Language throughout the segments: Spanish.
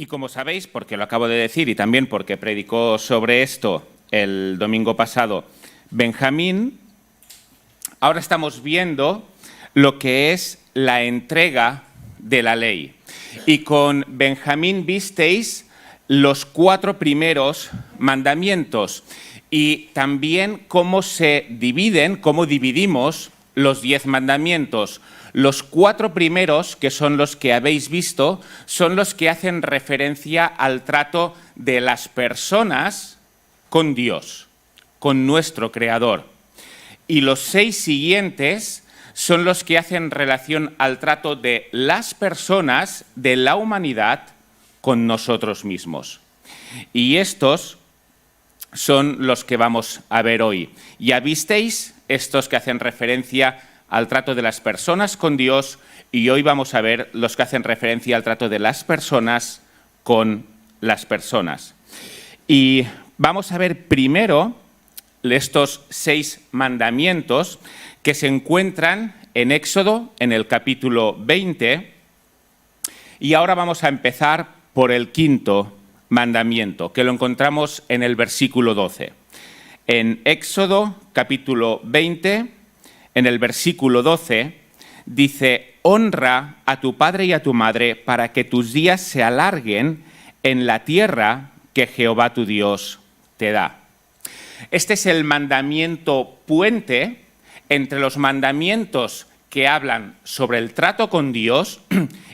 Y como sabéis, porque lo acabo de decir y también porque predicó sobre esto el domingo pasado Benjamín, ahora estamos viendo lo que es la entrega de la ley. Y con Benjamín visteis los 4 primeros mandamientos y también cómo se dividen, cómo dividimos los 10 mandamientos. Los 4 primeros, que son los que habéis visto, son los que hacen referencia al trato de las personas con Dios, con nuestro Creador. Y los 6 siguientes son los que hacen relación al trato de las personas, de la humanidad, con nosotros mismos. Y estos son los que vamos a ver hoy. Ya visteis estos que hacen referencia al trato de las personas con Dios, y hoy vamos a ver los que hacen referencia al trato de las personas con las personas. Y vamos a ver primero estos 6 mandamientos que se encuentran en Éxodo, en el capítulo 20, y ahora vamos a empezar por el 5º mandamiento, que lo encontramos en el versículo 12. En Éxodo, capítulo 20, en el versículo 12, dice: honra a tu padre y a tu madre para que tus días se alarguen en la tierra que Jehová tu Dios te da. Este es el mandamiento puente entre los mandamientos que hablan sobre el trato con Dios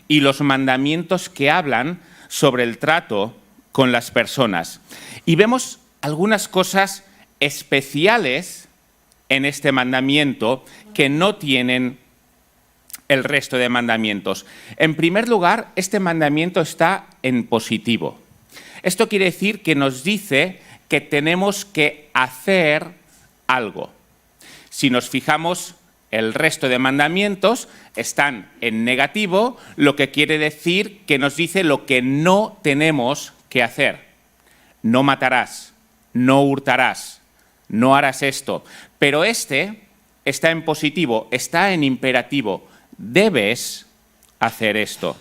y los mandamientos que hablan sobre el trato con las personas. Y vemos algunas cosas especiales en este mandamiento que no tienen el resto de mandamientos. En primer lugar, este mandamiento está en positivo. Esto quiere decir que nos dice que tenemos que hacer algo. Si nos fijamos, el resto de mandamientos están en negativo, lo que quiere decir que nos dice lo que no tenemos que hacer. No matarás, no hurtarás, no harás esto. Pero este está en positivo, está en imperativo. Debes hacer esto.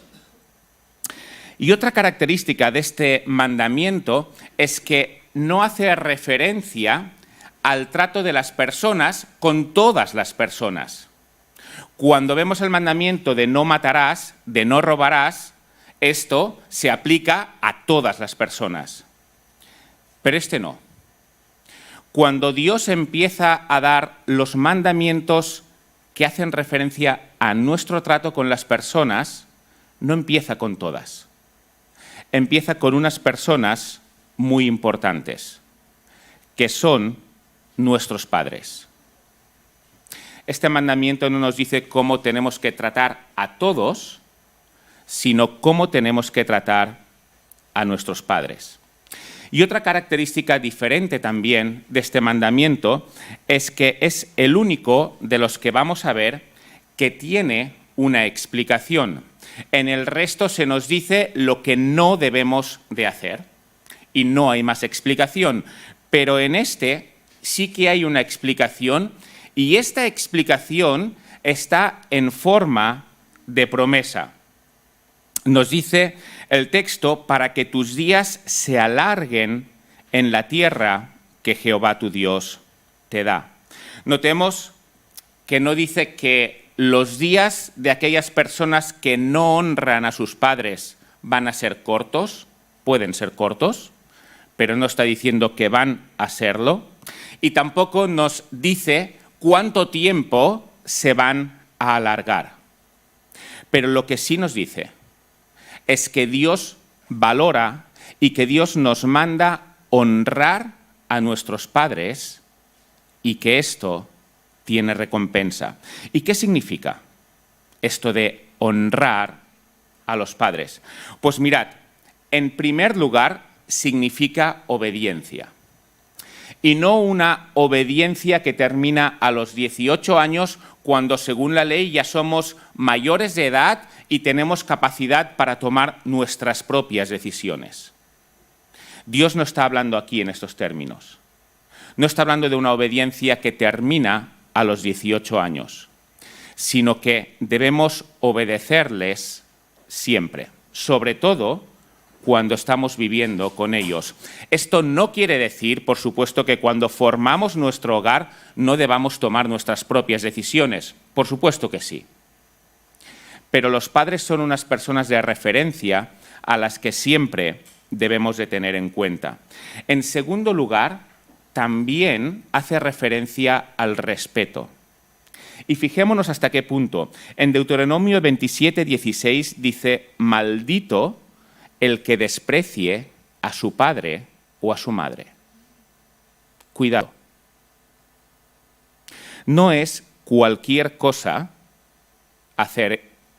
Y otra característica de este mandamiento es que no hace referencia al trato de las personas con todas las personas. Cuando vemos el mandamiento de no matarás, de no robarás, esto se aplica a todas las personas. Pero este no. Cuando Dios empieza a dar los mandamientos que hacen referencia a nuestro trato con las personas, no empieza con todas. Empieza con unas personas muy importantes, que son nuestros padres. Este mandamiento no nos dice cómo tenemos que tratar a todos, sino cómo tenemos que tratar a nuestros padres. Y otra característica diferente también de este mandamiento es que es el único de los que vamos a ver que tiene una explicación. En el resto se nos dice lo que no debemos de hacer y no hay más explicación. Pero en este sí que hay una explicación y esta explicación está en forma de promesa. Nos dice el texto: para que tus días se alarguen en la tierra que Jehová tu Dios te da. Notemos que no dice que los días de aquellas personas que no honran a sus padres van a ser cortos, pueden ser cortos, pero no está diciendo que van a serlo, y tampoco nos dice cuánto tiempo se van a alargar. Pero lo que sí nos dice es que Dios valora y que Dios nos manda honrar a nuestros padres y que esto tiene recompensa. ¿Y qué significa esto de honrar a los padres? Pues mirad, en primer lugar significa obediencia. Y no una obediencia que termina a los 18 años cuando según la ley ya somos mayores de edad y tenemos capacidad para tomar nuestras propias decisiones. Dios no está hablando aquí en estos términos. No está hablando de una obediencia que termina a los 18 años, sino que debemos obedecerles siempre, sobre todo cuando estamos viviendo con ellos. Esto no quiere decir, por supuesto, que cuando formamos nuestro hogar no debamos tomar nuestras propias decisiones. Por supuesto que sí. Pero los padres son unas personas de referencia a las que siempre debemos de tener en cuenta. En segundo lugar, también hace referencia al respeto. Y fijémonos hasta qué punto. En Deuteronomio 27:16 dice: maldito el que desprecie a su padre o a su madre. Cuidado. No es cualquier cosa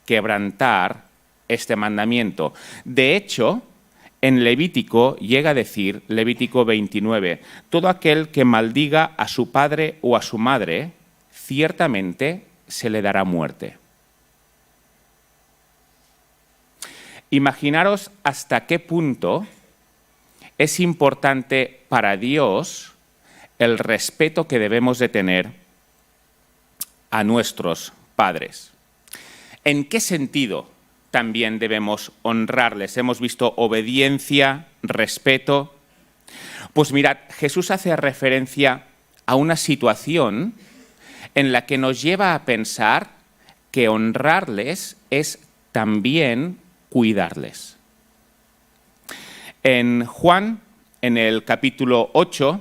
quebrantar este mandamiento. De hecho, en Levítico llega a decir, Levítico 29, todo aquel que maldiga a su padre o a su madre, ciertamente se le dará muerte. Imaginaros hasta qué punto es importante para Dios el respeto que debemos de tener a nuestros padres. ¿En qué sentido también debemos honrarles? Hemos visto obediencia, respeto. Pues mirad, Jesús hace referencia a una situación en la que nos lleva a pensar que honrarles es también cuidarles. En Juan, en el capítulo 8,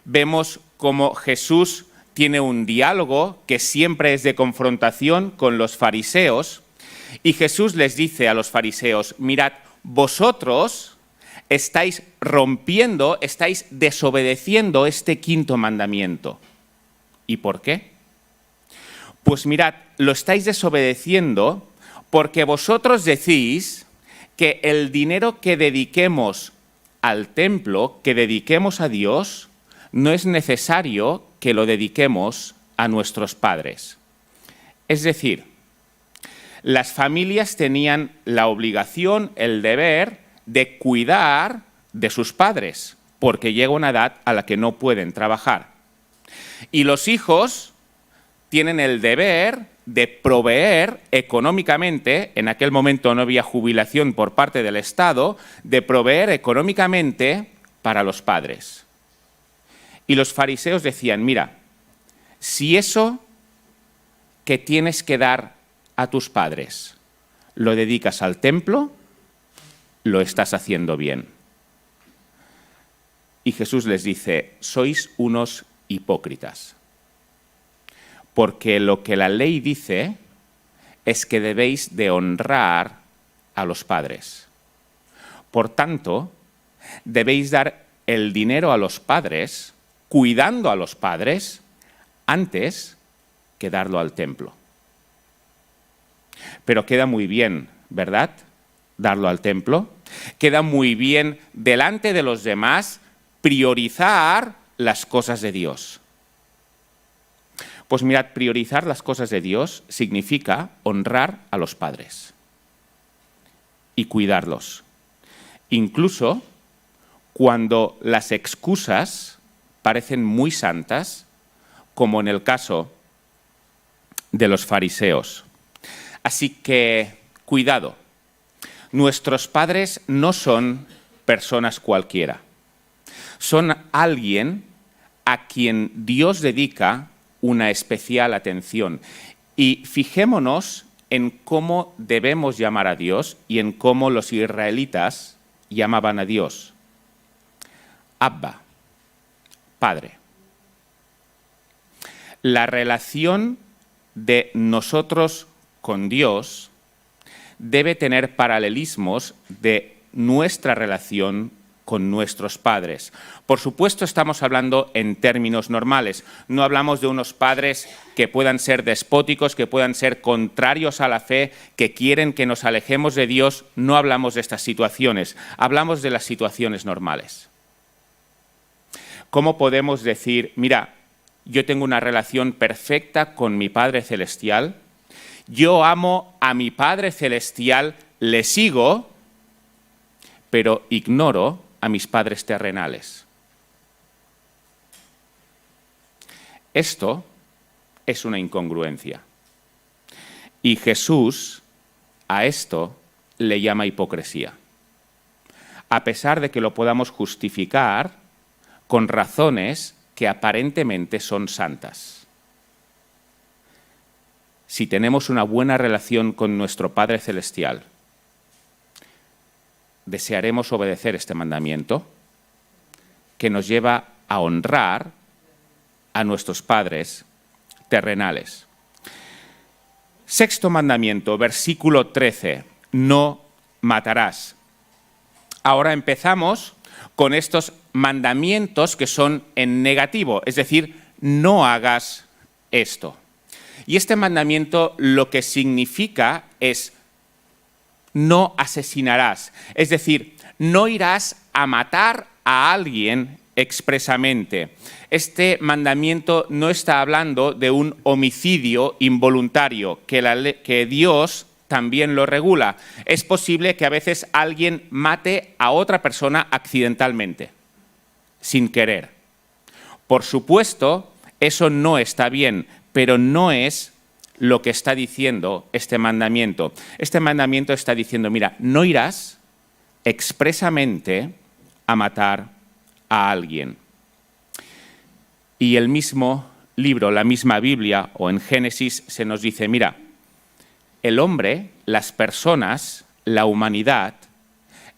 vemos cómo Jesús tiene un diálogo que siempre es de confrontación con los fariseos, y Jesús les dice a los fariseos: mirad, vosotros estáis rompiendo, estáis desobedeciendo este quinto mandamiento. ¿Y por qué? Pues mirad, lo estáis desobedeciendo porque vosotros decís que el dinero que dediquemos al templo, que dediquemos a Dios, no es necesario que lo dediquemos a nuestros padres. Es decir, las familias tenían la obligación, el deber de cuidar de sus padres, porque llega una edad a la que no pueden trabajar. Y los hijos tienen el deber de proveer económicamente, en aquel momento no había jubilación por parte del Estado, de proveer económicamente para los padres. Y los fariseos decían: mira, si eso que tienes que dar a tus padres lo dedicas al templo, lo estás haciendo bien. Y Jesús les dice: sois unos hipócritas. Porque lo que la ley dice es que debéis de honrar a los padres. Por tanto, debéis dar el dinero a los padres, cuidando a los padres, antes que darlo al templo. Pero queda muy bien, ¿verdad?, darlo al templo. Queda muy bien delante de los demás priorizar las cosas de Dios. Pues mirad, priorizar las cosas de Dios significa honrar a los padres y cuidarlos. Incluso cuando las excusas parecen muy santas, como en el caso de los fariseos. Así que, cuidado, nuestros padres no son personas cualquiera. Son alguien a quien Dios dedica una especial atención. Y fijémonos en cómo debemos llamar a Dios y en cómo los israelitas llamaban a Dios. Abba, Padre. La relación de nosotros con Dios debe tener paralelismos de nuestra relación con nuestros padres. Por supuesto, estamos hablando en términos normales. No hablamos de unos padres que puedan ser despóticos, que puedan ser contrarios a la fe, que quieren que nos alejemos de Dios. No hablamos de estas situaciones. Hablamos de las situaciones normales. ¿Cómo podemos decir: mira, yo tengo una relación perfecta con mi Padre Celestial, yo amo a mi Padre Celestial, le sigo, pero ignoro a mis padres terrenales? Esto es una incongruencia. Y Jesús a esto le llama hipocresía. a pesar de que lo podamos justificar con razones que aparentemente son santas. Si tenemos una buena relación con nuestro Padre Celestial, desearemos obedecer este mandamiento que nos lleva a honrar a nuestros padres terrenales. Sexto mandamiento, versículo 13, no matarás. Ahora empezamos con estos mandamientos que son en negativo, es decir, no hagas esto. Y este mandamiento lo que significa es no asesinarás, es decir, no irás a matar a alguien expresamente. Este mandamiento no está hablando de un homicidio involuntario, que Dios también lo regula. Es posible que a veces alguien mate a otra persona accidentalmente, sin querer. Por supuesto, eso no está bien, pero no es lo que está diciendo este mandamiento. Este mandamiento está diciendo, mira, no irás expresamente a matar a alguien. Y el mismo libro, la misma Biblia, o en Génesis, se nos dice, mira, el hombre, las personas, la humanidad,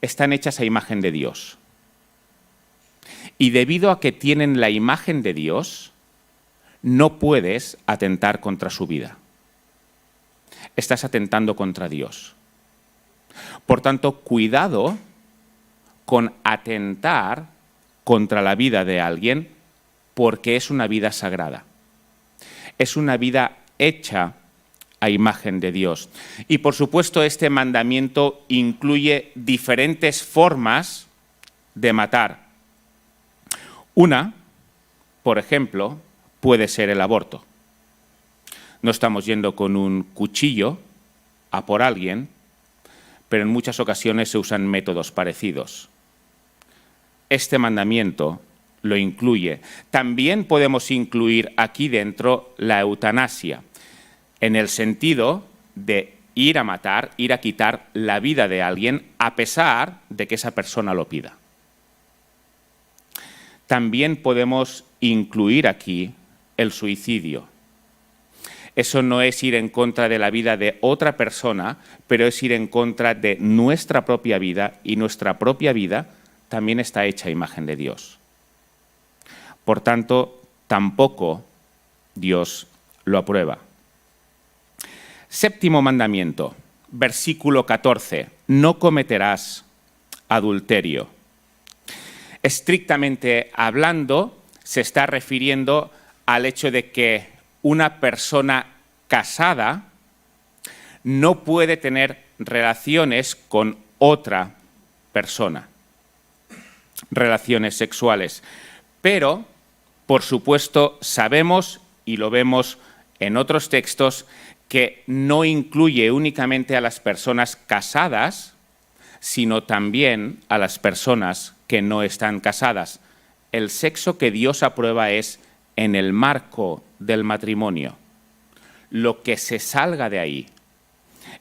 están hechas a imagen de Dios. Y debido a que tienen la imagen de Dios, no puedes atentar contra su vida. Estás atentando contra Dios. Por tanto, cuidado con atentar contra la vida de alguien, porque es una vida sagrada. Es una vida hecha a imagen de Dios. Y por supuesto, este mandamiento incluye diferentes formas de matar. Una, por ejemplo, puede ser el aborto. No estamos yendo con un cuchillo a por alguien, pero en muchas ocasiones se usan métodos parecidos. Este mandamiento lo incluye. También podemos incluir aquí dentro la eutanasia, en el sentido de ir a matar, ir a quitar la vida de alguien a pesar de que esa persona lo pida. También podemos incluir aquí el suicidio. Eso no es ir en contra de la vida de otra persona, pero es ir en contra de nuestra propia vida, y nuestra propia vida también está hecha a imagen de Dios. Por tanto, tampoco Dios lo aprueba. Séptimo mandamiento, versículo 14, no cometerás adulterio. Estrictamente hablando, se está refiriendo al hecho de que una persona casada no puede tener relaciones con otra persona, relaciones sexuales. Pero, por supuesto, sabemos, y lo vemos en otros textos, que no incluye únicamente a las personas casadas, sino también a las personas que no están casadas. El sexo que Dios aprueba es en el marco del matrimonio. Lo que se salga de ahí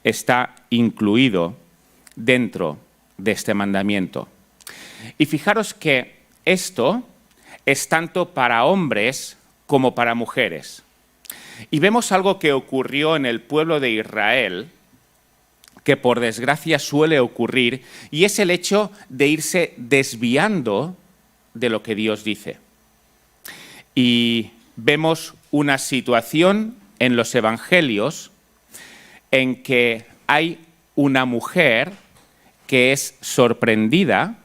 está incluido dentro de este mandamiento. Y fijaros que esto es tanto para hombres como para mujeres. Y vemos algo que ocurrió en el pueblo de Israel, que por desgracia suele ocurrir, y es el hecho de irse desviando de lo que Dios dice. Y vemos una situación en los evangelios en que hay una mujer que es sorprendida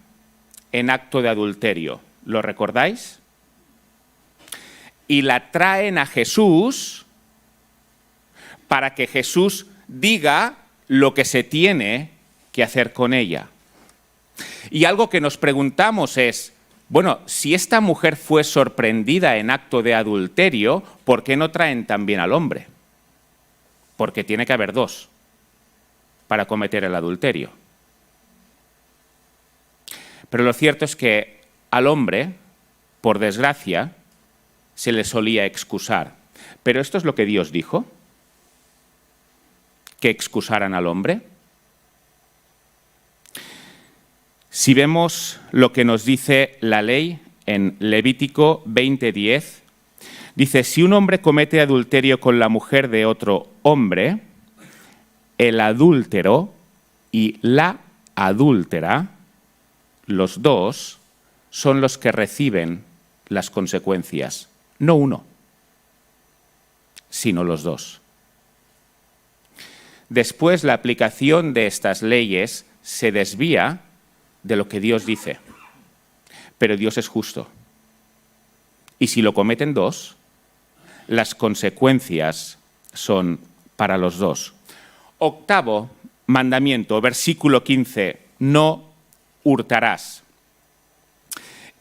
en acto de adulterio. ¿Lo recordáis? Y la traen a Jesús para que Jesús diga lo que se tiene que hacer con ella. Y algo que nos preguntamos es, bueno, si esta mujer fue sorprendida en acto de adulterio, ¿por qué no traen también al hombre? Porque tiene que haber dos para cometer el adulterio. Pero lo cierto es que al hombre, por desgracia, se le solía excusar. ¿Pero esto es lo que Dios dijo? ¿Que excusaran al hombre? Si vemos lo que nos dice la ley en Levítico 20:10, dice, si un hombre comete adulterio con la mujer de otro hombre, el adúltero y la adúltera, los dos, son los que reciben las consecuencias, no uno, sino los dos. Después, la aplicación de estas leyes se desvía de lo que Dios dice, pero Dios es justo. Y si lo cometen dos, las consecuencias son para los dos. Octavo mandamiento, versículo 15, no hurtarás.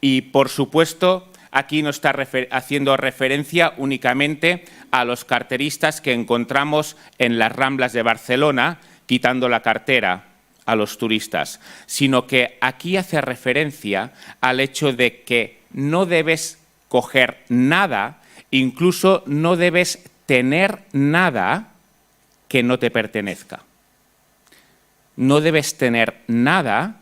Y por supuesto, aquí no está haciendo referencia únicamente a los carteristas que encontramos en las Ramblas de Barcelona, quitando la cartera a los turistas, sino que aquí hace referencia al hecho de que no debes coger nada, incluso no debes tener nada que no te pertenezca. No debes tener nada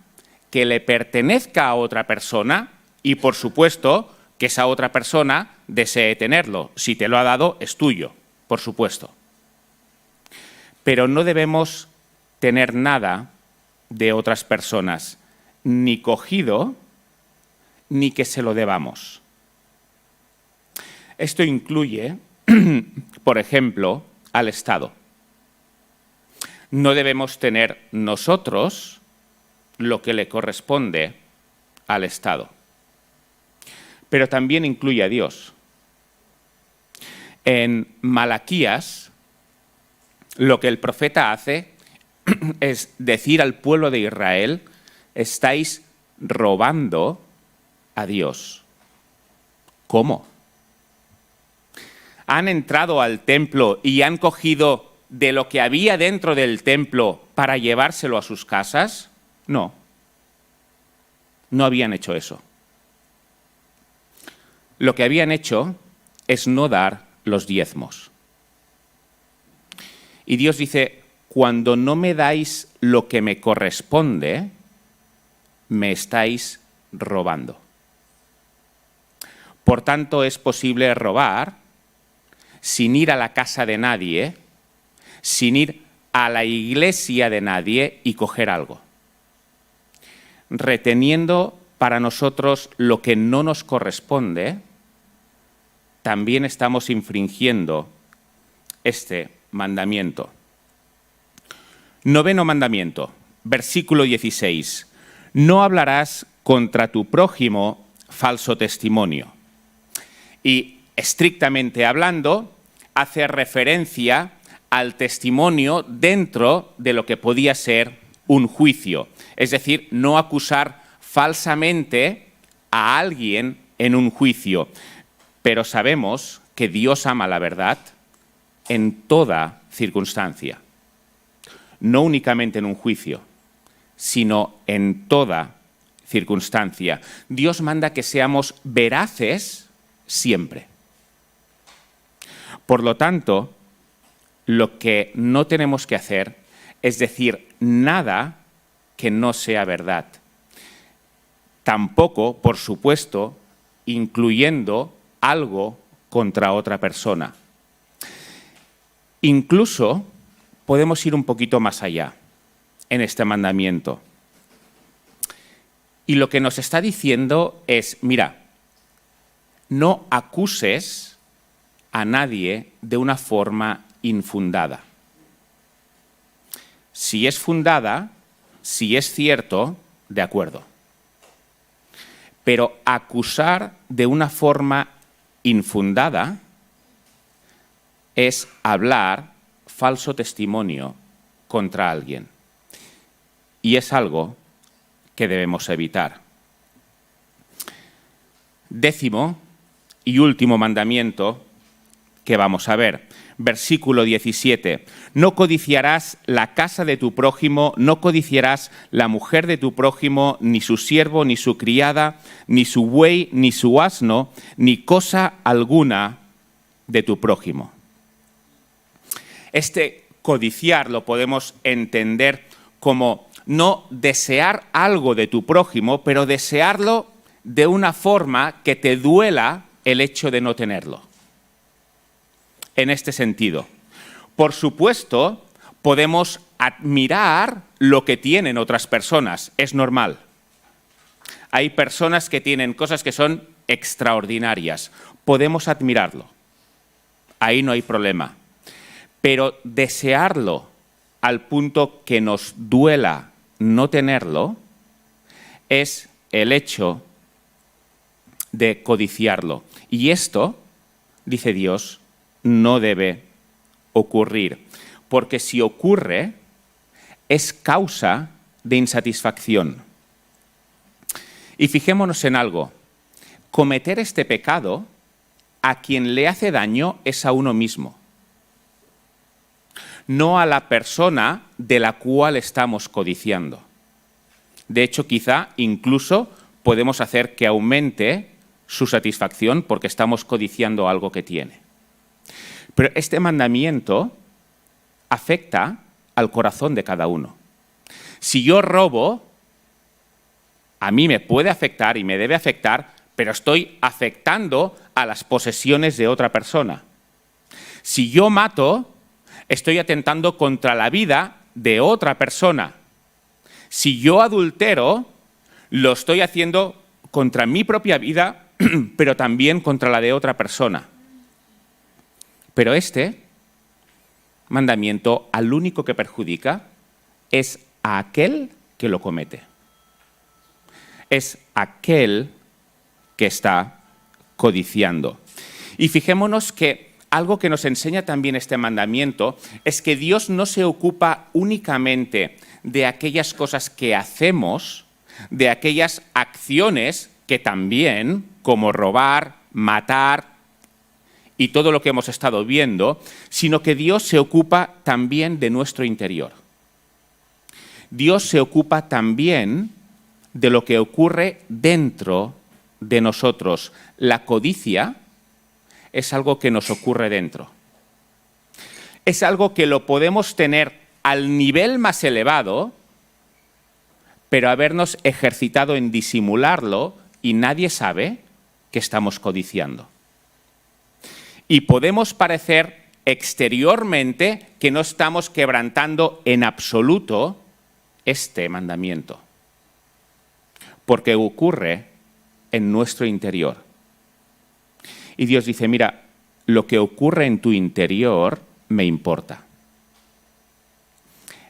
que le pertenezca a otra persona y, por supuesto, que esa otra persona desee tenerlo. Si te lo ha dado, es tuyo, por supuesto. Pero no debemos tener nada de otras personas, ni cogido, ni que se lo debamos. Esto incluye, por ejemplo, al Estado. No debemos tener nosotros lo que le corresponde al Estado. Pero también incluye a Dios. En Malaquías, lo que el profeta hace es decir al pueblo de Israel, estáis robando a Dios. ¿Cómo? ¿Han entrado al templo y han cogido de lo que había dentro del templo para llevárselo a sus casas? No. No habían hecho eso. Lo que habían hecho es no dar los diezmos. Y Dios dice, cuando no me dais lo que me corresponde, me estáis robando. Por tanto, es posible robar sin ir a la casa de nadie, sin ir a la iglesia de nadie y coger algo. Reteniendo para nosotros lo que no nos corresponde, también estamos infringiendo este mandamiento. Noveno mandamiento, versículo 16. No hablarás contra tu prójimo falso testimonio. Y estrictamente hablando, hace referencia al testimonio dentro de lo que podía ser un juicio. Es decir, no acusar falsamente a alguien en un juicio. Pero sabemos que Dios ama la verdad en toda circunstancia. No únicamente en un juicio, sino en toda circunstancia. Dios manda que seamos veraces siempre. Por lo tanto, lo que no tenemos que hacer es decir nada que no sea verdad. Tampoco, por supuesto, incluyendo algo contra otra persona. Incluso podemos ir un poquito más allá en este mandamiento. Y lo que nos está diciendo es, mira, no acuses a nadie de una forma infundada. Si es fundada, si es cierto, de acuerdo. Pero acusar de una forma infundada es hablar falso testimonio contra alguien. Y es algo que debemos evitar. Décimo y último mandamiento que vamos a ver. Versículo 17. No codiciarás la casa de tu prójimo, no codiciarás la mujer de tu prójimo, ni su siervo, ni su criada, ni su buey, ni su asno, ni cosa alguna de tu prójimo. Este codiciar lo podemos entender como no desear algo de tu prójimo, pero desearlo de una forma que te duela el hecho de no tenerlo. En este sentido, por supuesto, podemos admirar lo que tienen otras personas, es normal. Hay personas que tienen cosas que son extraordinarias, podemos admirarlo, ahí no hay problema. Pero desearlo al punto que nos duela no tenerlo es el hecho de codiciarlo. Y esto, dice Dios, no debe ocurrir, porque si ocurre, es causa de insatisfacción. Y fijémonos en algo, cometer este pecado a quien le hace daño es a uno mismo, no a la persona de la cual estamos codiciando. De hecho, quizá incluso podemos hacer que aumente su satisfacción porque estamos codiciando algo que tiene. Pero este mandamiento afecta al corazón de cada uno. Si yo robo, a mí me puede afectar y me debe afectar, pero estoy afectando a las posesiones de otra persona. Si yo mato, estoy atentando contra la vida de otra persona. Si yo adultero, lo estoy haciendo contra mi propia vida, pero también contra la de otra persona. Pero este mandamiento al único que perjudica es a aquel que lo comete. Es aquel que está codiciando. Y fijémonos que algo que nos enseña también este mandamiento es que Dios no se ocupa únicamente de aquellas cosas que hacemos, de aquellas acciones que también, como robar, matar y todo lo que hemos estado viendo, sino que Dios se ocupa también de nuestro interior. Dios se ocupa también de lo que ocurre dentro de nosotros. La codicia es algo que nos ocurre dentro. Es algo que lo podemos tener al nivel más elevado, pero habernos ejercitado en disimularlo y nadie sabe que estamos codiciando. Y podemos parecer exteriormente que no estamos quebrantando en absoluto este mandamiento, porque ocurre en nuestro interior. Y Dios dice, mira, lo que ocurre en tu interior me importa.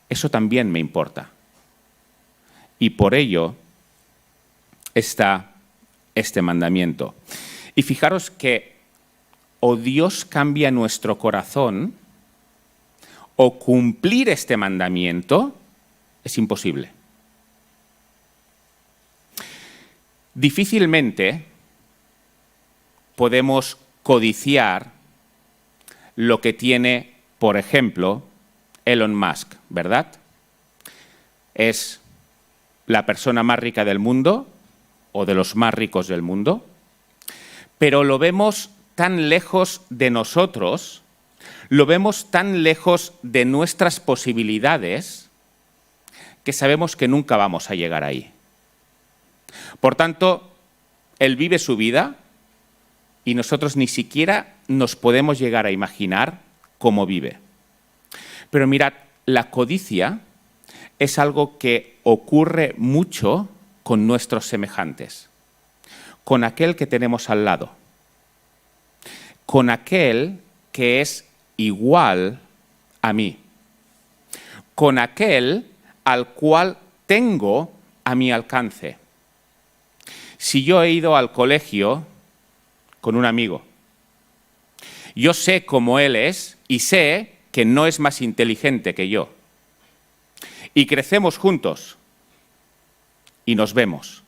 Eso también me importa. Y por ello está este mandamiento. Y fijaros que o Dios cambia nuestro corazón, o cumplir este mandamiento es imposible. Difícilmente podemos codiciar lo que tiene, por ejemplo, Elon Musk, ¿verdad? Es la persona más rica del mundo, o de los más ricos del mundo, pero lo vemos tan lejos de nosotros, lo vemos tan lejos de nuestras posibilidades, que sabemos que nunca vamos a llegar ahí. Por tanto, él vive su vida y nosotros ni siquiera nos podemos llegar a imaginar cómo vive. Pero mirad, la codicia es algo que ocurre mucho con nuestros semejantes, con aquel que tenemos al lado, con aquel que es igual a mí, con aquel al cual tengo a mi alcance. Si yo he ido al colegio con un amigo, yo sé cómo él es y sé que no es más inteligente que yo. Y crecemos juntos y nos vemos.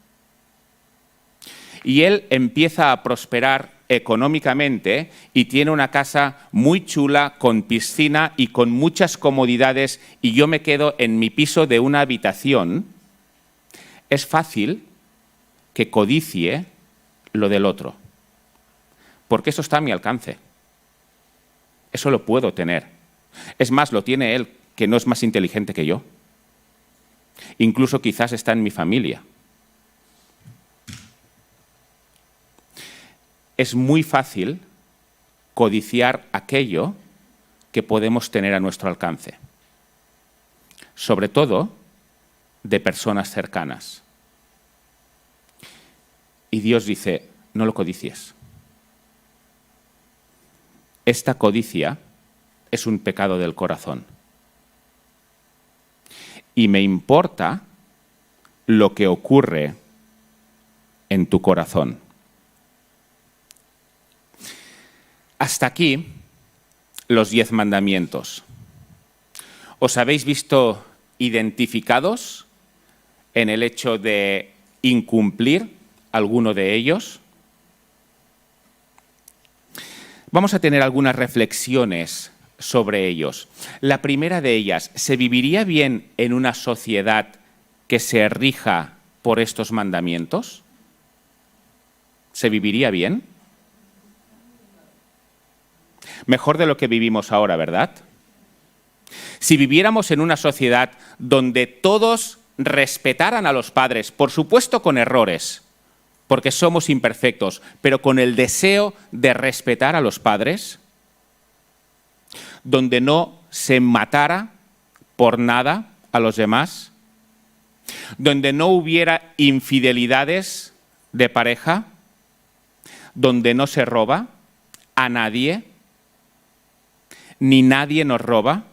Y él empieza a prosperar económicamente y tiene una casa muy chula, con piscina y con muchas comodidades, y yo me quedo en mi piso de una habitación. Es fácil que codicie lo del otro, porque eso está a mi alcance. Eso lo puedo tener. Es más, lo tiene él, que no es más inteligente que yo. Incluso quizás está en mi familia. Es muy fácil codiciar aquello que podemos tener a nuestro alcance, sobre todo de personas cercanas. Y Dios dice, no lo codicies. Esta codicia es un pecado del corazón. Y me importa lo que ocurre en tu corazón. Hasta aquí los 10 mandamientos. ¿Os habéis visto identificados en el hecho de incumplir alguno de ellos? Vamos a tener algunas reflexiones sobre ellos. La primera de ellas, ¿se viviría bien en una sociedad que se rija por estos mandamientos? ¿Se viviría bien? Mejor de lo que vivimos ahora, ¿verdad? Si viviéramos en una sociedad donde todos respetaran a los padres, por supuesto con errores, porque somos imperfectos, pero con el deseo de respetar a los padres, donde no se matara por nada a los demás, donde no hubiera infidelidades de pareja, donde no se roba a nadie, ni nadie nos roba,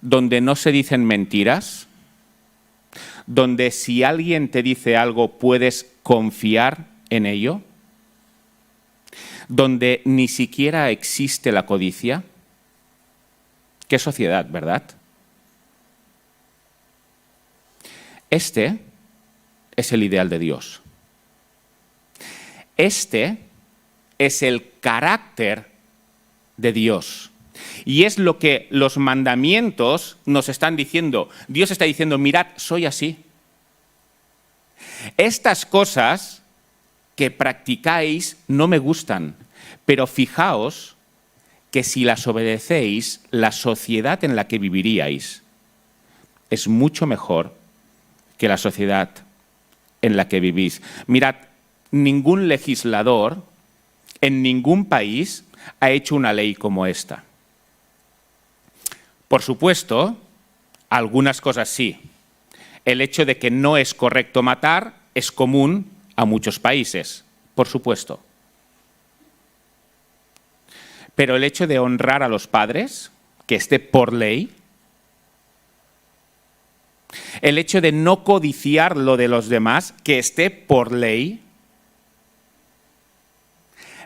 donde no se dicen mentiras, donde si alguien te dice algo puedes confiar en ello, donde ni siquiera existe la codicia. Qué sociedad, ¿verdad? Este es el ideal de Dios. Este es el carácter de Dios. Y es lo que los mandamientos nos están diciendo. Dios está diciendo, mirad, soy así. Estas cosas que practicáis no me gustan, pero fijaos que si las obedecéis, la sociedad en la que viviríais es mucho mejor que la sociedad en la que vivís. Mirad, ningún legislador en ningún país ha hecho una ley como esta. Por supuesto, algunas cosas sí. El hecho de que no es correcto matar es común a muchos países, por supuesto. Pero el hecho de honrar a los padres, que esté por ley, el hecho de no codiciar lo de los demás, que esté por ley,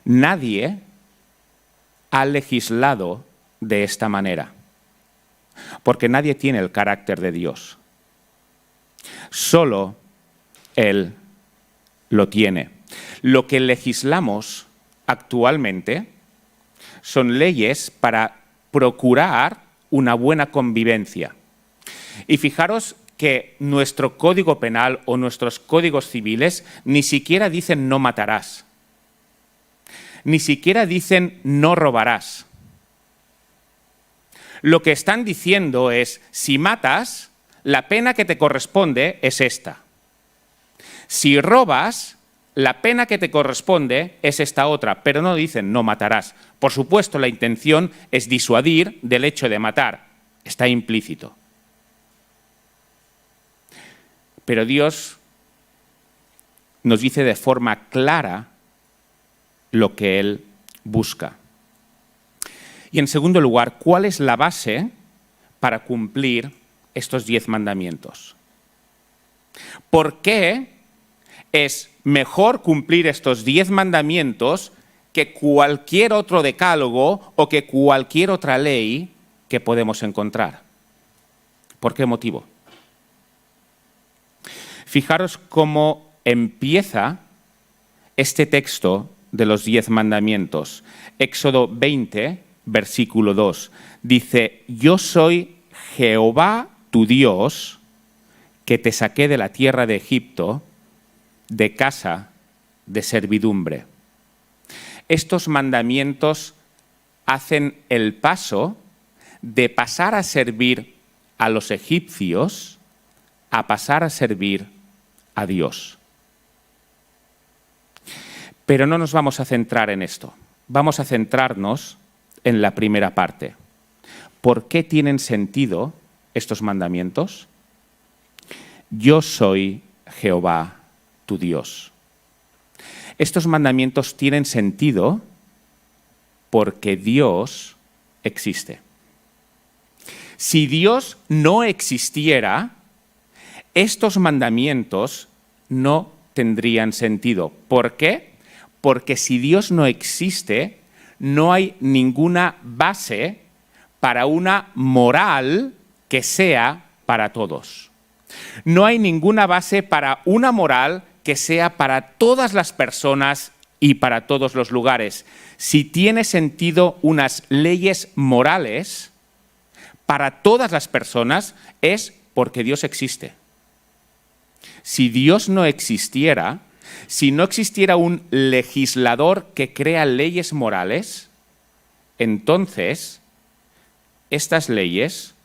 nadie ha legislado de esta manera, porque nadie tiene el carácter de Dios. Solo Él lo tiene. Lo que legislamos actualmente son leyes para procurar una buena convivencia. Y fijaros que nuestro Código Penal o nuestros códigos civiles ni siquiera dicen no matarás. Ni siquiera dicen no robarás. Lo que están diciendo es, si matas, la pena que te corresponde es esta. Si robas, la pena que te corresponde es esta otra, pero no dicen no matarás. Por supuesto, la intención es disuadir del hecho de matar. Está implícito. Pero Dios nos dice de forma clara lo que Él busca. Y en segundo lugar, ¿cuál es la base para cumplir estos 10 mandamientos? ¿Por qué es mejor cumplir estos 10 mandamientos que cualquier otro decálogo o que cualquier otra ley que podemos encontrar? ¿Por qué motivo? Fijaros cómo empieza este texto de los 10 mandamientos. Éxodo 20, versículo 2. Dice, yo soy Jehová tu Dios, que te saqué de la tierra de Egipto, de casa de servidumbre. Estos mandamientos hacen el paso de pasar a servir a los egipcios a pasar a servir a Dios. Pero no nos vamos a centrar en esto. Vamos a centrarnos en la primera parte. ¿Por qué tienen sentido estos mandamientos? Yo soy Jehová, tu Dios. Estos mandamientos tienen sentido porque Dios existe. Si Dios no existiera, estos mandamientos no tendrían sentido. ¿Por qué? Porque si Dios no existe, no hay ninguna base para una moral que sea para todos. No hay ninguna base para una moral que sea para todas las personas y para todos los lugares. Si tiene sentido unas leyes morales para todas las personas, es porque Dios existe. Si Dios no existiera, si no existiera un legislador que crea leyes morales, entonces estas leyes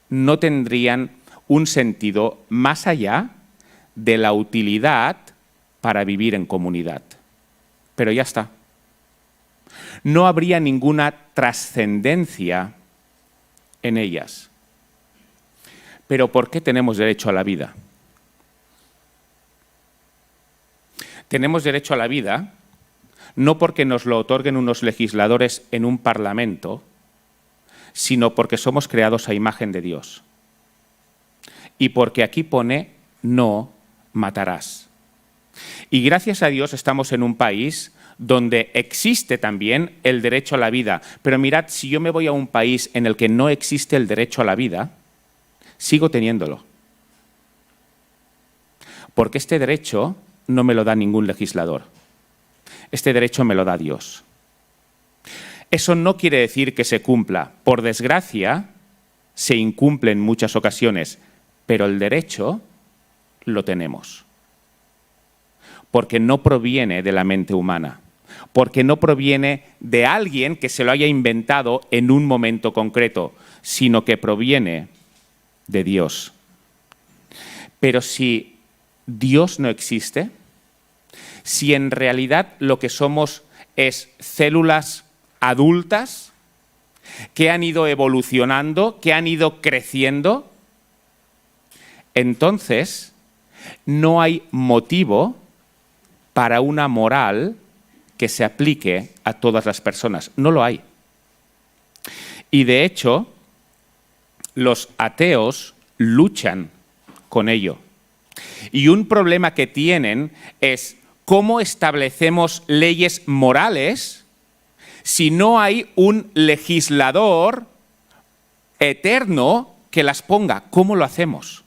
no tendrían un sentido más allá de la utilidad para vivir en comunidad. Pero ya está. No habría ninguna trascendencia en ellas. Pero ¿por qué tenemos derecho a la vida? Tenemos derecho a la vida no porque nos lo otorguen unos legisladores en un parlamento, sino porque somos creados a imagen de Dios. Y porque aquí pone, no matarás. Y gracias a Dios estamos en un país donde existe también el derecho a la vida. Pero mirad, si yo me voy a un país en el que no existe el derecho a la vida, sigo teniéndolo. Porque este derecho no me lo da ningún legislador. Este derecho me lo da Dios. Eso no quiere decir que se cumpla. Por desgracia, se incumple en muchas ocasiones, pero el derecho lo tenemos. Porque no proviene de la mente humana. Porque no proviene de alguien que se lo haya inventado en un momento concreto, sino que proviene de Dios. Pero si Dios no existe, si en realidad lo que somos es células adultas que han ido evolucionando, que han ido creciendo, entonces no hay motivo para una moral que se aplique a todas las personas. No lo hay. Y de hecho, los ateos luchan con ello. Y un problema que tienen es cómo establecemos leyes morales si no hay un legislador eterno que las ponga. ¿Cómo lo hacemos?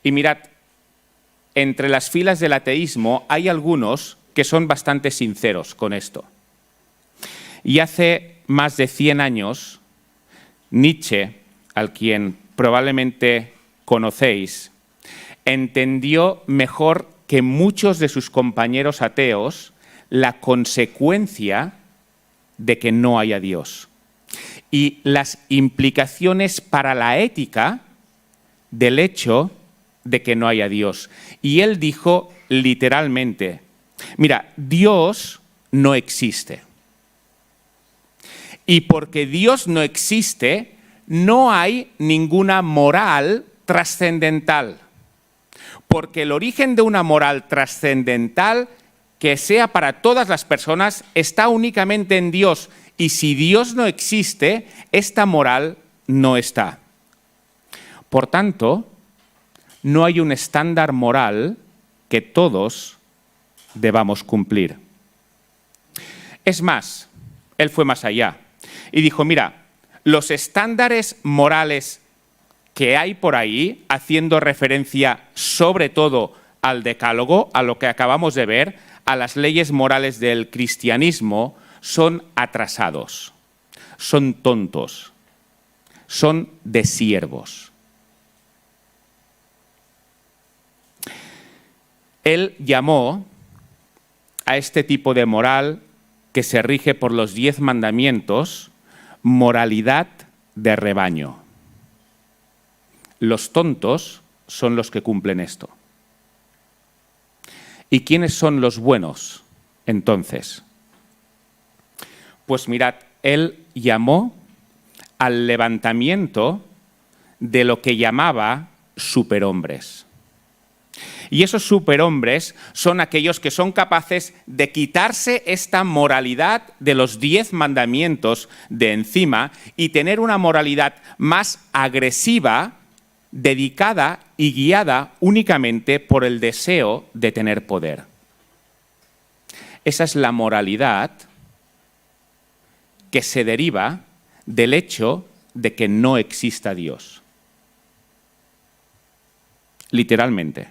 Y mirad, entre las filas del ateísmo hay algunos que son bastante sinceros con esto. Y hace más de 100 años, Nietzsche, al quien probablemente conocéis, entendió mejor que muchos de sus compañeros ateos la consecuencia de que no haya Dios y las implicaciones para la ética del hecho de que no haya Dios. Y él dijo literalmente, mira, Dios no existe. Y porque Dios no existe, no hay ninguna moral trascendental. Porque el origen de una moral trascendental que sea para todas las personas está únicamente en Dios. Y si Dios no existe, esta moral no está. Por tanto, no hay un estándar moral que todos debamos cumplir. Es más, él fue más allá y dijo, mira, los estándares morales que hay por ahí, haciendo referencia sobre todo al decálogo, a lo que acabamos de ver, a las leyes morales del cristianismo, son atrasados, son tontos, son de siervos. Él llamó a este tipo de moral que se rige por los 10 mandamientos, moralidad de rebaño. Los tontos son los que cumplen esto. ¿Y quiénes son los buenos, entonces? Pues mirad, él llamó al levantamiento de lo que llamaba superhombres. Y esos superhombres son aquellos que son capaces de quitarse esta moralidad de los 10 mandamientos de encima y tener una moralidad más agresiva, dedicada y guiada únicamente por el deseo de tener poder. Esa es la moralidad que se deriva del hecho de que no exista Dios. Literalmente.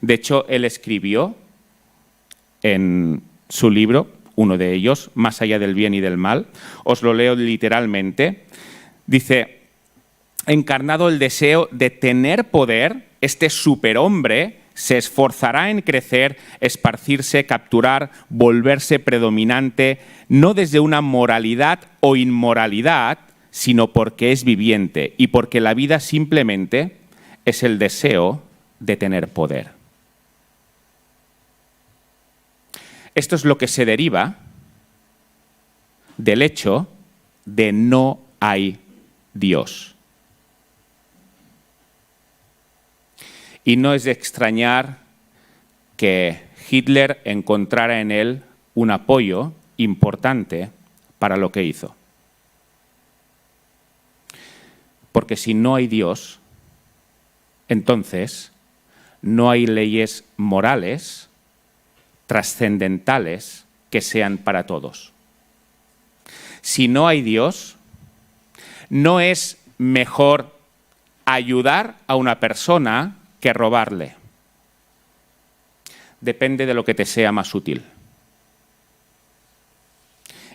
De hecho, él escribió en su libro, uno de ellos, Más allá del bien y del mal, os lo leo literalmente, dice: encarnado el deseo de tener poder, este superhombre se esforzará en crecer, esparcirse, capturar, volverse predominante, no desde una moralidad o inmoralidad, sino porque es viviente y porque la vida simplemente es el deseo de tener poder. Esto es lo que se deriva del hecho de no hay Dios. Y no es de extrañar que Hitler encontrara en él un apoyo importante para lo que hizo. Porque si no hay Dios, entonces no hay leyes morales trascendentales que sean para todos. Si no hay Dios, no es mejor ayudar a una persona que robarle. Depende de lo que te sea más útil.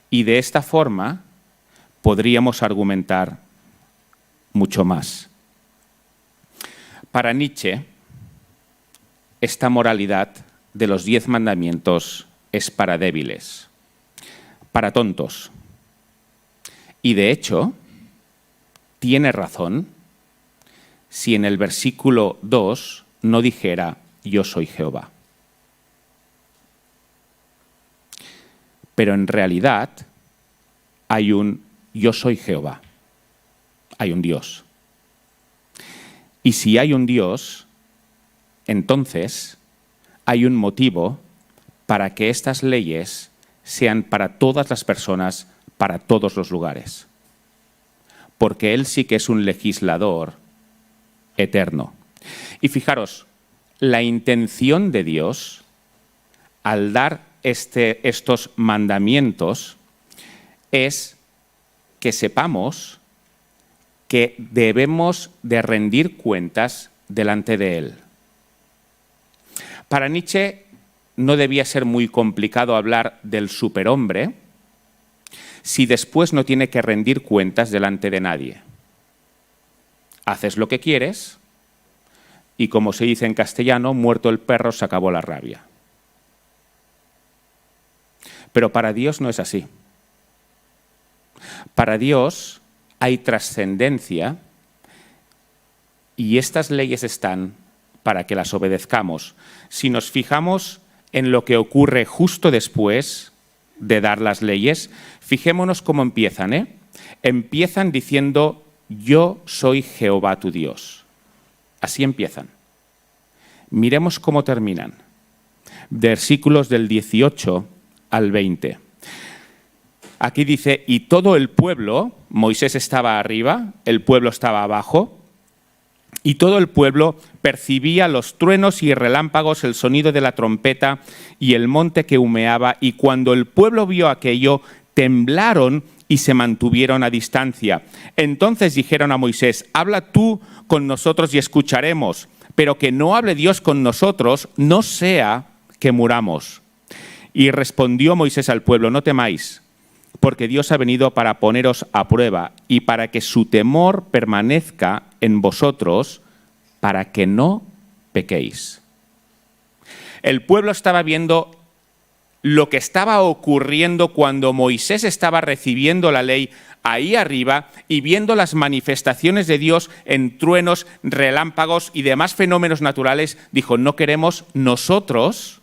Y de esta forma podríamos argumentar mucho más. Para Nietzsche, esta moralidad de los 10 mandamientos es para débiles, para tontos. Y de hecho, tiene razón si en el versículo 2 no dijera yo soy Jehová. Pero en realidad hay un yo soy Jehová, hay un Dios. Y si hay un Dios, entonces hay un motivo para que estas leyes sean para todas las personas, para todos los lugares. Porque Él sí que es un legislador eterno. Y fijaros, la intención de Dios al dar estos mandamientos es que sepamos que debemos de rendir cuentas delante de Él. Para Nietzsche no debía ser muy complicado hablar del superhombre si después no tiene que rendir cuentas delante de nadie. Haces lo que quieres y, como se dice en castellano, muerto el perro se acabó la rabia. Pero para Dios no es así. Para Dios hay trascendencia y estas leyes están para que las obedezcamos. Si nos fijamos en lo que ocurre justo después de dar las leyes, fijémonos cómo empiezan. Empiezan diciendo yo soy Jehová tu Dios. Así empiezan. Miremos cómo terminan. Versículos del 18 al 20. Aquí dice, y todo el pueblo, Moisés estaba arriba, el pueblo estaba abajo, y todo el pueblo percibía los truenos y relámpagos, el sonido de la trompeta y el monte que humeaba, y cuando el pueblo vio aquello, temblaron y se mantuvieron a distancia. Entonces dijeron a Moisés, habla tú con nosotros y escucharemos, pero que no hable Dios con nosotros, no sea que muramos. Y respondió Moisés al pueblo, no temáis, porque Dios ha venido para poneros a prueba y para que su temor permanezca en vosotros, para que no pequéis. El pueblo estaba viendo lo que estaba ocurriendo cuando Moisés estaba recibiendo la ley ahí arriba y viendo las manifestaciones de Dios en truenos, relámpagos y demás fenómenos naturales, dijo, no queremos nosotros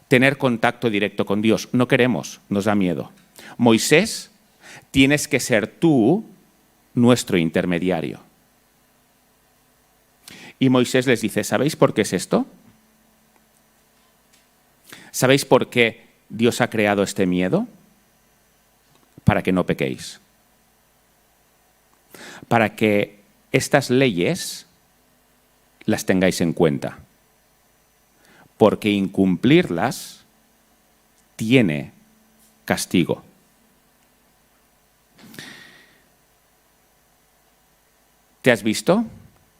tener contacto directo con Dios. No queremos, nos da miedo. Moisés, tienes que ser tú nuestro intermediario. Y Moisés les dice, ¿sabéis por qué es esto? ¿Sabéis por qué Dios ha creado este miedo? Para que no pequéis. Para que estas leyes las tengáis en cuenta. Porque incumplirlas tiene castigo. ¿Te has visto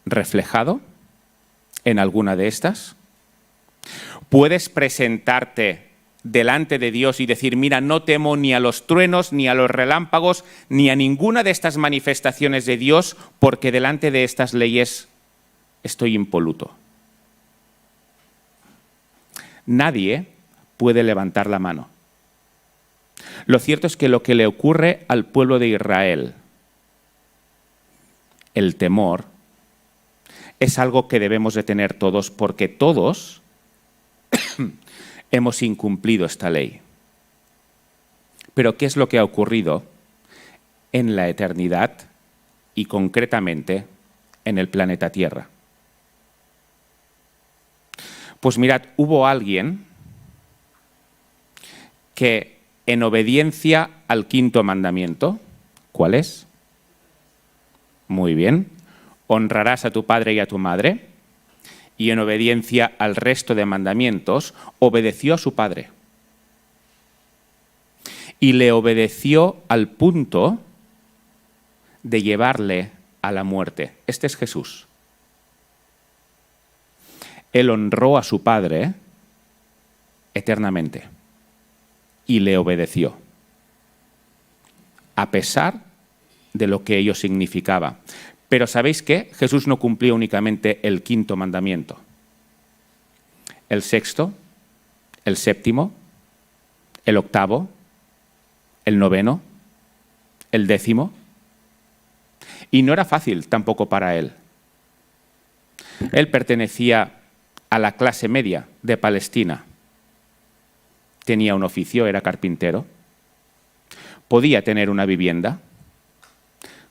reflejado en alguna de estas? ¿Puedes presentarte delante de Dios y decir, mira, no temo ni a los truenos, ni a los relámpagos, ni a ninguna de estas manifestaciones de Dios, porque delante de estas leyes estoy impoluto? Nadie puede levantar la mano. Lo cierto es que lo que le ocurre al pueblo de Israel, el temor, es algo que debemos de tener todos, porque todos hemos incumplido esta ley. Pero ¿qué es lo que ha ocurrido en la eternidad y concretamente en el planeta Tierra? Pues mirad, hubo alguien que en obediencia al quinto mandamiento, ¿cuál es? Muy bien. Honrarás a tu padre y a tu madre. Y en obediencia al resto de mandamientos, obedeció a su padre. Y le obedeció al punto de llevarle a la muerte. Este es Jesús. Él honró a su padre eternamente y le obedeció, a pesar de lo que ello significaba. Pero ¿sabéis qué? Jesús no cumplió únicamente el quinto mandamiento. El sexto, el séptimo, el octavo, el noveno, el décimo. Y no era fácil tampoco para él. Él pertenecía a la clase media de Palestina. Tenía un oficio, era carpintero. Podía tener una vivienda.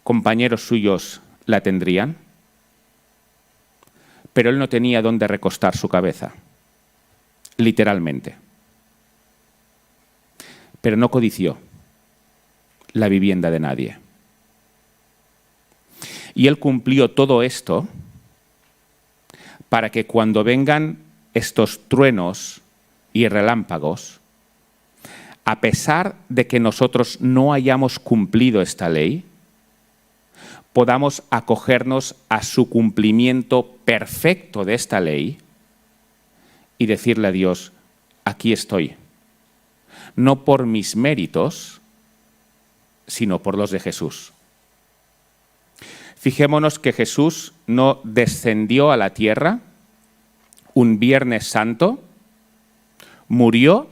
Compañeros suyos la tendrían, pero él no tenía dónde recostar su cabeza, literalmente. Pero no codició la vivienda de nadie. Y él cumplió todo esto para que cuando vengan estos truenos y relámpagos, a pesar de que nosotros no hayamos cumplido esta ley, podamos acogernos a su cumplimiento perfecto de esta ley y decirle a Dios, aquí estoy, no por mis méritos, sino por los de Jesús. Fijémonos que Jesús no descendió a la tierra un Viernes Santo, murió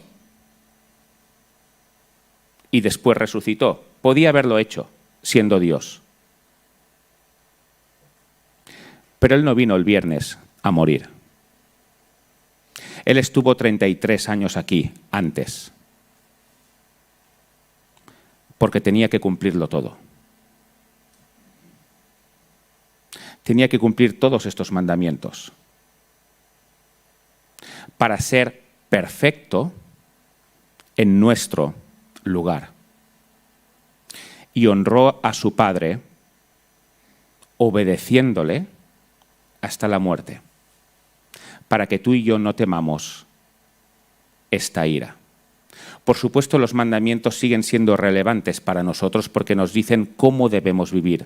y después resucitó. Podía haberlo hecho, siendo Dios. Pero Él no vino el viernes a morir. Él estuvo 33 años aquí, antes, porque tenía que cumplirlo todo. Tenía que cumplir todos estos mandamientos para ser perfecto en nuestro lugar. Y honró a su Padre obedeciéndole hasta la muerte, para que tú y yo no temamos esta ira. Por supuesto, los mandamientos siguen siendo relevantes para nosotros porque nos dicen cómo debemos vivir,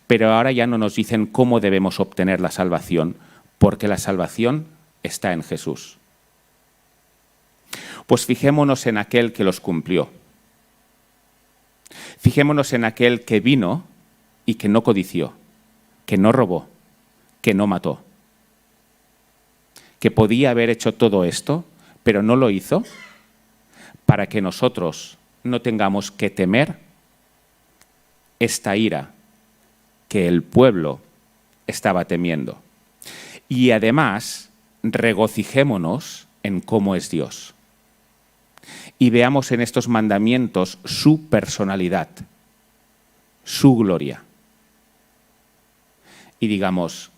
pero ahora ya no nos dicen cómo debemos obtener la salvación, porque la salvación está en Jesús. Pues fijémonos en aquel que los cumplió. Fijémonos en aquel que vino y que no codició, que no robó, que no mató, que podía haber hecho todo esto, pero no lo hizo para que nosotros no tengamos que temer esta ira que el pueblo estaba temiendo. Y además, regocijémonos en cómo es Dios. Y veamos en estos mandamientos su personalidad, su gloria. Y digamos,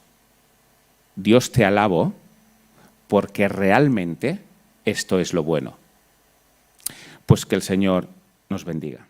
Dios te alabo porque realmente esto es lo bueno. Pues que el Señor nos bendiga.